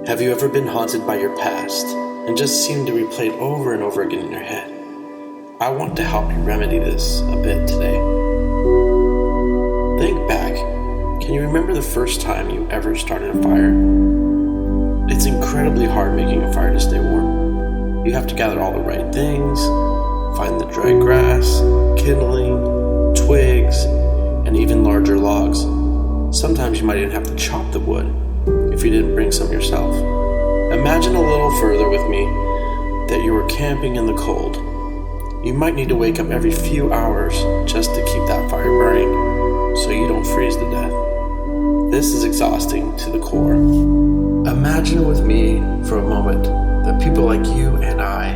Have you ever been haunted by your past and just seemed to replay it over and over again in your head? I want to help you remedy this a bit today. Think back. Can you remember the first time you ever started a fire? It's incredibly hard making a fire to stay warm. You have to gather all the right things, find the dry grass, kindling, twigs, and even larger logs. Sometimes you might even have to chop the wood if you didn't bring some yourself. Imagine a little further with me that you were camping in the cold. You might need to wake up every few hours just to keep that fire burning so you don't freeze to death. This is exhausting to the core. Imagine with me for a moment that people like you and I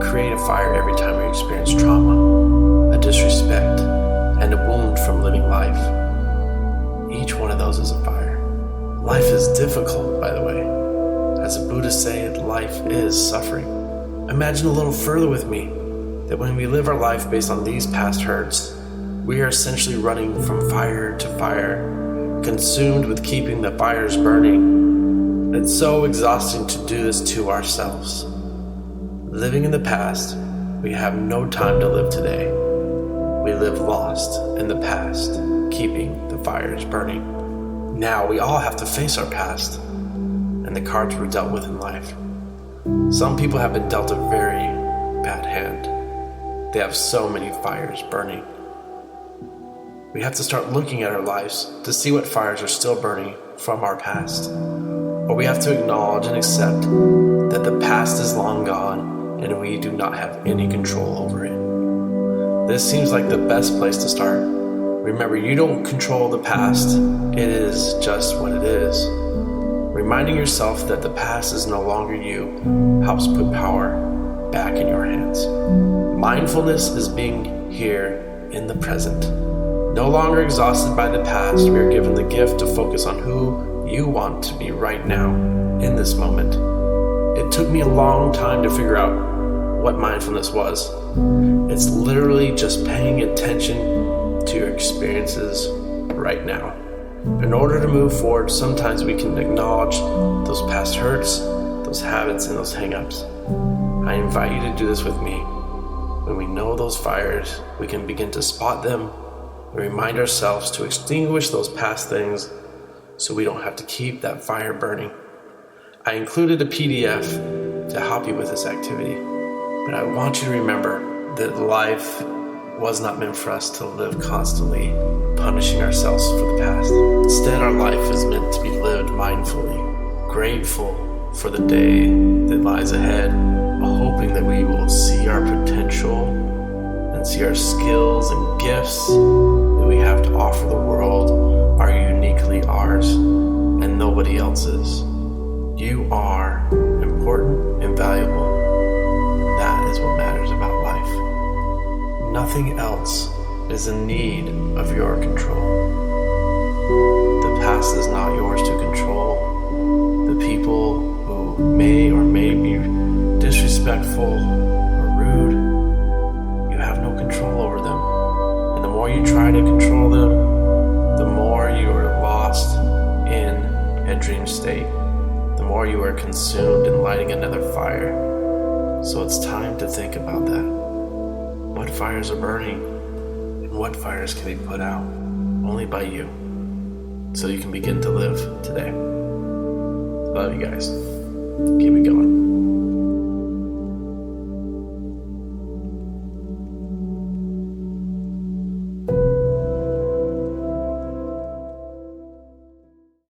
create a fire every time we experience trauma, a disrespect, and a wound from living life. Each one of those is a fire. Life is difficult, by the way. As the Buddhists say, life is suffering. Imagine a little further with me that when we live our life based on these past hurts, we are essentially running from fire to fire, consumed with keeping the fires burning. It's so exhausting to do this to ourselves. Living in the past, we have no time to live today. We live lost in the past, keeping the fires burning. Now we all have to face our past and the cards we're dealt with in life. Some people have been dealt a very bad hand. They have so many fires burning. We have to start looking at our lives to see what fires are still burning from our past. Or we have to acknowledge and accept that the past is long gone and we do not have any control over it. This seems like the best place to start. Remember, you don't control the past. It is just what it is. Reminding yourself that the past is no longer you helps put power back in your hands. Mindfulness is being here in the present. No longer exhausted by the past, we are given the gift to focus on who you want to be right now, in this moment. It took me a long time to figure out what mindfulness was. It's literally just paying attention to your experiences right now. In order to move forward, sometimes we can acknowledge those past hurts, those habits, and those hang-ups. I invite you to do this with me. When we know those fires, we can begin to spot them and remind ourselves to extinguish those past things so we don't have to keep that fire burning. I included a PDF to help you with this activity, but I want you to remember that life was not meant for us to live constantly punishing ourselves for the past. Instead, our life is meant to be lived mindfully, grateful for the day that lies ahead, hoping that we will see our potential and see our skills and gifts that we have to offer the world are uniquely ours and nobody else's. You are important and valuable. That is what matters about life. Nothing else is in need of your control. The past is not yours to control. The people who may or may be disrespectful or rude, you have no control over them. And the more you try to control them, the more you are lost in a dream state. The more you are consumed in lighting another fire. So it's time to think about that. What fires are burning and what fires can be put out only by you so you can begin to live today. Love you guys. Keep